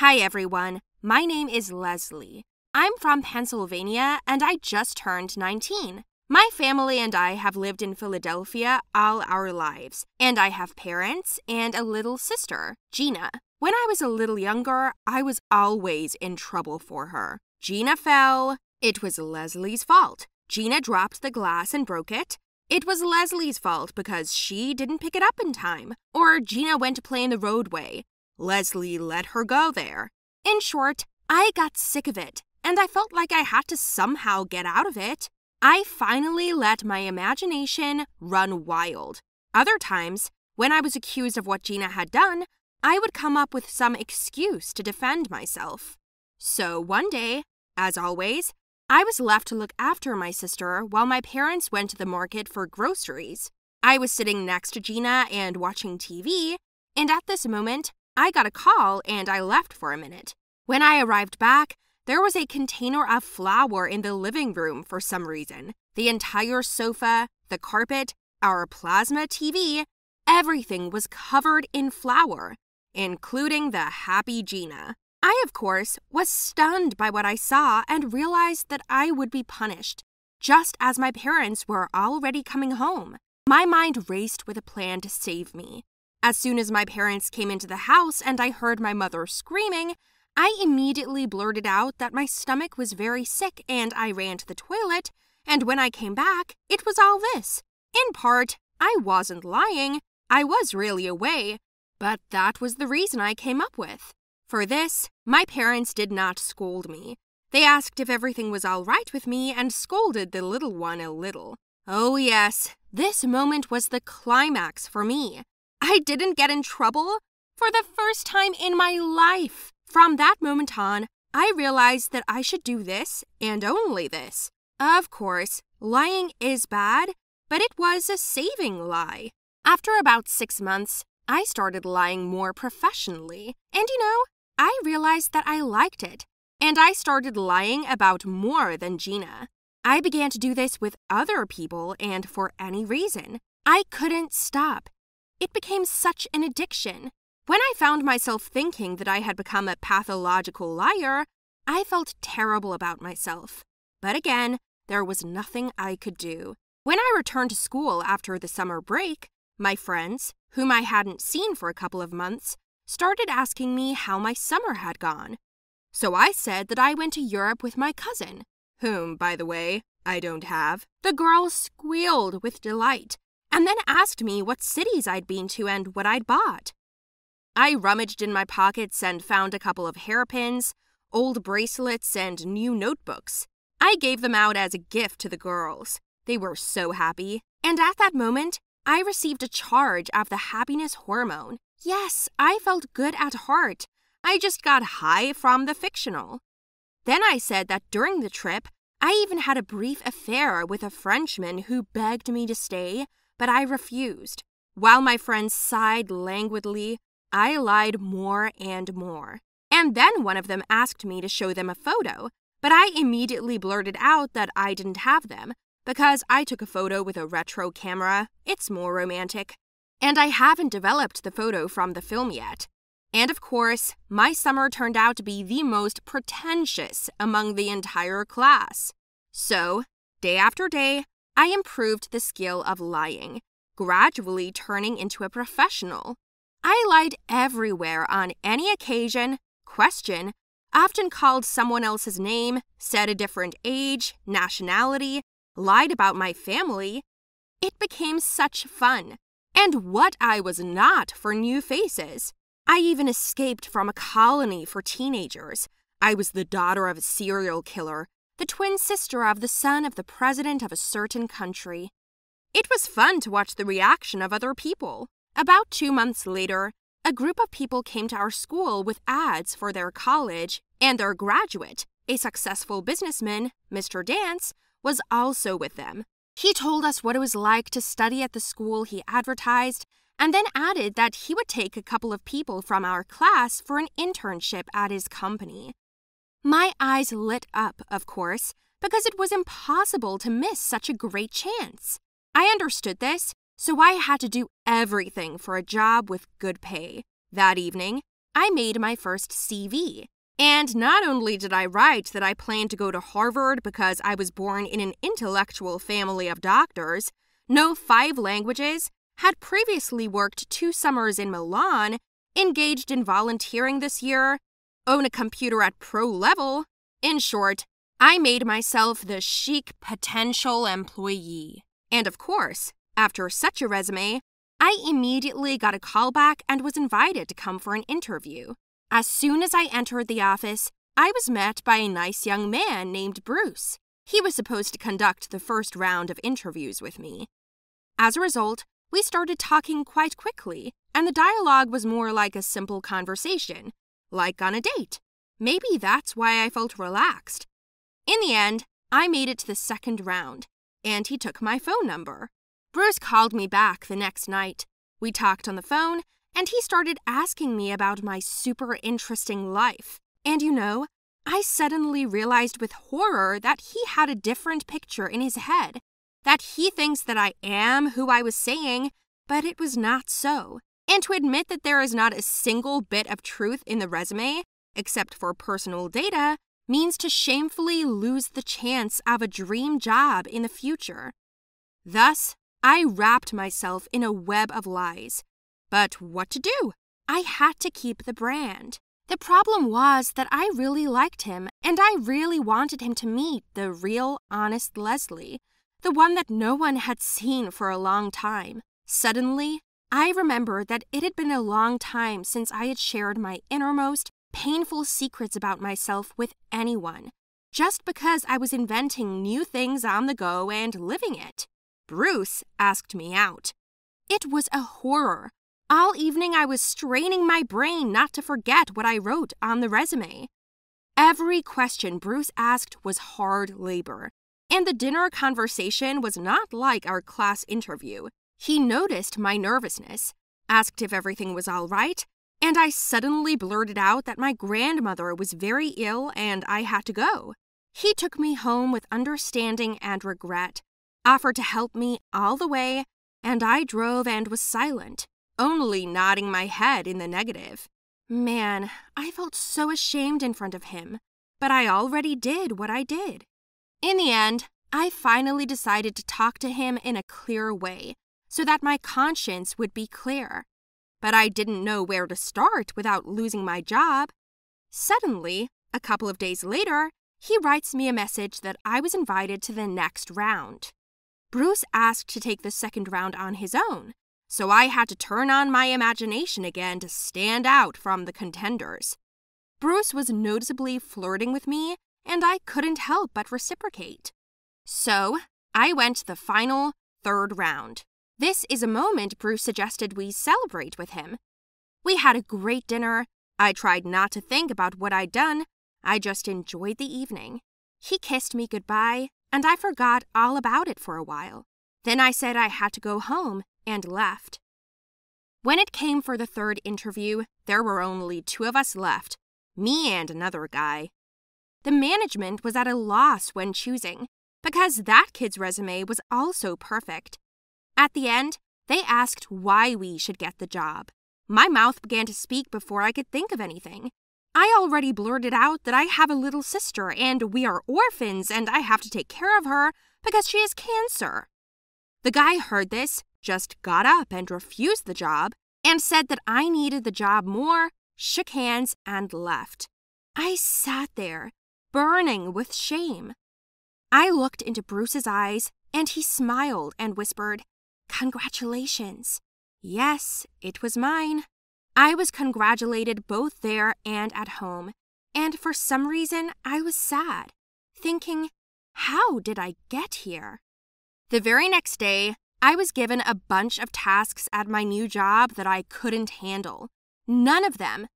Hi everyone, my name is Leslie. I'm from Pennsylvania and I just turned 19. My family and I have lived in Philadelphia all our lives, and I have parents and a little sister, Gina. When I was a little younger, I was always in trouble for her. Gina fell. It was Leslie's fault. Gina dropped the glass and broke it. It was Leslie's fault because she didn't pick it up in time. Or Gina went to play in the roadway. Leslie let her go there. In short, I got sick of it, and I felt like I had to somehow get out of it. I finally let my imagination run wild. Other times, when I was accused of what Gina had done, I would come up with some excuse to defend myself. So one day, as always, I was left to look after my sister while my parents went to the market for groceries. I was sitting next to Gina and watching TV, and at this moment, I got a call and I left for a minute. When I arrived back, there was a container of flour in the living room for some reason. The entire sofa, the carpet, our plasma TV, everything was covered in flour, including the happy Gina. I, of course, was stunned by what I saw and realized that I would be punished, just as my parents were already coming home. My mind raced with a plan to save me. As soon as my parents came into the house and I heard my mother screaming, I immediately blurted out that my stomach was very sick and I ran to the toilet, and when I came back, it was all this. In part, I wasn't lying. I was really away, but that was the reason I came up with. For this, my parents did not scold me. They asked if everything was all right with me and scolded the little one a little. Oh yes, this moment was the climax for me. I didn't get in trouble for the first time in my life. From that moment on, I realized that I should do this and only this. Of course, lying is bad, but it was a saving lie. After about 6 months, I started lying more professionally. And I realized that I liked it. And I started lying about more than Gina. I began to do this with other people and for any reason. I couldn't stop. It became such an addiction. When I found myself thinking that I had become a pathological liar, I felt terrible about myself. But again, there was nothing I could do. When I returned to school after the summer break, my friends, whom I hadn't seen for a couple of months, started asking me how my summer had gone. So I said that I went to Europe with my cousin, whom, by the way, I don't have. The girl squealed with delight, and then asked me what cities I'd been to and what I'd bought. I rummaged in my pockets and found a couple of hairpins, old bracelets, and new notebooks. I gave them out as a gift to the girls. They were so happy. And at that moment, I received a charge of the happiness hormone. Yes, I felt good at heart. I just got high from the fictional. Then I said that during the trip, I even had a brief affair with a Frenchman who begged me to stay, but I refused. While my friends sighed languidly, I lied more and more. And then one of them asked me to show them a photo, but I immediately blurted out that I didn't have them, because I took a photo with a retro camera. It's more romantic. And I haven't developed the photo from the film yet. And of course, my summer turned out to be the most pretentious among the entire class. So, day after day, I improved the skill of lying, gradually turning into a professional. I lied everywhere on any occasion, question, often called someone else's name, said a different age, nationality, lied about my family. It became such fun. And what I was not for new faces. I even escaped from a colony for teenagers. I was the daughter of a serial killer, the twin sister of the son of the president of a certain country. It was fun to watch the reaction of other people. About 2 months later, a group of people came to our school with ads for their college, and their graduate, a successful businessman, Mr. Dance, was also with them. He told us what it was like to study at the school he advertised, and then added that he would take a couple of people from our class for an internship at his company. My eyes lit up, of course, because it was impossible to miss such a great chance. I understood this, so I had to do everything for a job with good pay. That evening, I made my first CV. And not only did I write that I planned to go to Harvard because I was born in an intellectual family of doctors, know 5 languages, had previously worked 2 summers in Milan, engaged in volunteering this year, own a computer at pro level. In short, I made myself the chic potential employee. And of course, after such a resume, I immediately got a call back and was invited to come for an interview. As soon as I entered the office, I was met by a nice young man named Bruce. He was supposed to conduct the first round of interviews with me. As a result, we started talking quite quickly, and the dialogue was more like a simple conversation, like on a date. Maybe that's why I felt relaxed. In the end, I made it to the second round, and he took my phone number. Bruce called me back the next night. We talked on the phone, and he started asking me about my super interesting life. And I suddenly realized with horror that he had a different picture in his head, that he thinks that I am who I was saying, but it was not so. And to admit that there is not a single bit of truth in the resume, except for personal data, means to shamefully lose the chance of a dream job in the future. Thus, I wrapped myself in a web of lies. But what to do? I had to keep the brand. The problem was that I really liked him, and I really wanted him to meet the real, honest Leslie, the one that no one had seen for a long time. Suddenly, I remembered that it had been a long time since I had shared my innermost, painful secrets about myself with anyone, just because I was inventing new things on the go and living it. Bruce asked me out. It was a horror. All evening I was straining my brain not to forget what I wrote on the resume. Every question Bruce asked was hard labor, and the dinner conversation was not like our class interview. He noticed my nervousness, asked if everything was all right, and I suddenly blurted out that my grandmother was very ill and I had to go. He took me home with understanding and regret, offered to help me all the way, and I drove and was silent, only nodding my head in the negative. Man, I felt so ashamed in front of him, but I already did what I did. In the end, I finally decided to talk to him in a clear way, so that my conscience would be clear. But I didn't know where to start without losing my job. Suddenly, a couple of days later, he writes me a message that I was invited to the next round. Bruce asked to take the second round on his own, so I had to turn on my imagination again to stand out from the contenders. Bruce was noticeably flirting with me, and I couldn't help but reciprocate. So, I went to the final, third round. This is a moment Bruce suggested we celebrate with him. We had a great dinner. I tried not to think about what I'd done. I just enjoyed the evening. He kissed me goodbye, and I forgot all about it for a while. Then I said I had to go home and left. When it came for the third interview, there were only 2 of us left, me and another guy. The management was at a loss when choosing, because that kid's resume was also perfect. At the end, they asked why we should get the job. My mouth began to speak before I could think of anything. I already blurted out that I have a little sister and we are orphans and I have to take care of her because she has cancer. The guy heard this, just got up and refused the job, and said that I needed the job more, shook hands, and left. I sat there, burning with shame. I looked into Bruce's eyes, and he smiled and whispered, "Congratulations." Yes, it was mine. I was congratulated both there and at home, and for some reason I was sad, thinking, how did I get here? The very next day, I was given a bunch of tasks at my new job that I couldn't handle. None of them.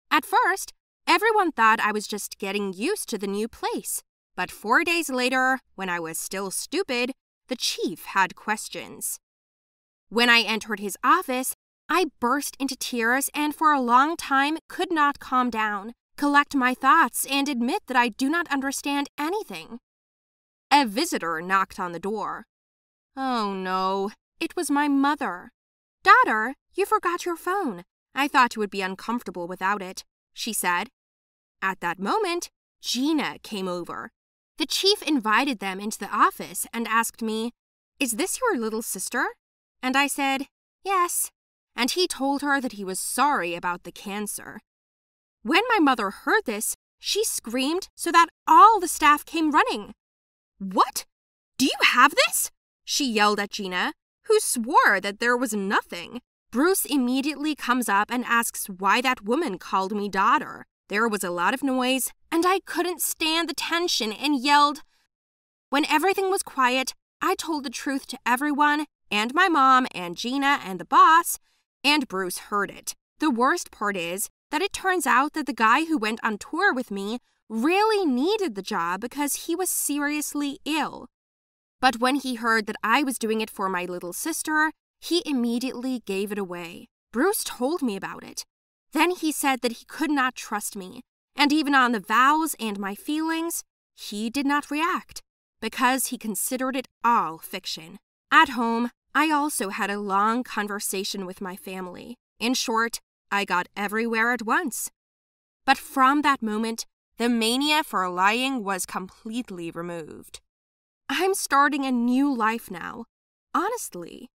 At first, everyone thought I was just getting used to the new place. But 4 days later, when I was still stupid, the chief had questions. When I entered his office, I burst into tears and for a long time could not calm down, collect my thoughts, and admit that I do not understand anything. A visitor knocked on the door. Oh no, it was my mother. "Daughter, you forgot your phone. I thought you would be uncomfortable without it, she said. At that moment, Gina came over. The chief invited them into the office and asked me, "Is this your little sister?" And I said, "Yes." And he told her that he was sorry about the cancer. When my mother heard this, she screamed so that all the staff came running. "What? Do you have this?" she yelled at Gina, who swore that there was nothing. Bruce immediately comes up and asks why that woman called me daughter. There was a lot of noise, and I couldn't stand the tension and yelled. When everything was quiet, I told the truth to everyone, and my mom and Gina and the boss, and Bruce heard it. The worst part is that it turns out that the guy who went on tour with me really needed the job because he was seriously ill. But when he heard that I was doing it for my little sister, he immediately gave it away. Bruce told me about it. Then he said that he could not trust me, and even on the vows and my feelings, he did not react, because he considered it all fiction. At home, I also had a long conversation with my family. In short, I got everywhere at once. But from that moment, the mania for lying was completely removed. I'm starting a new life now. Honestly,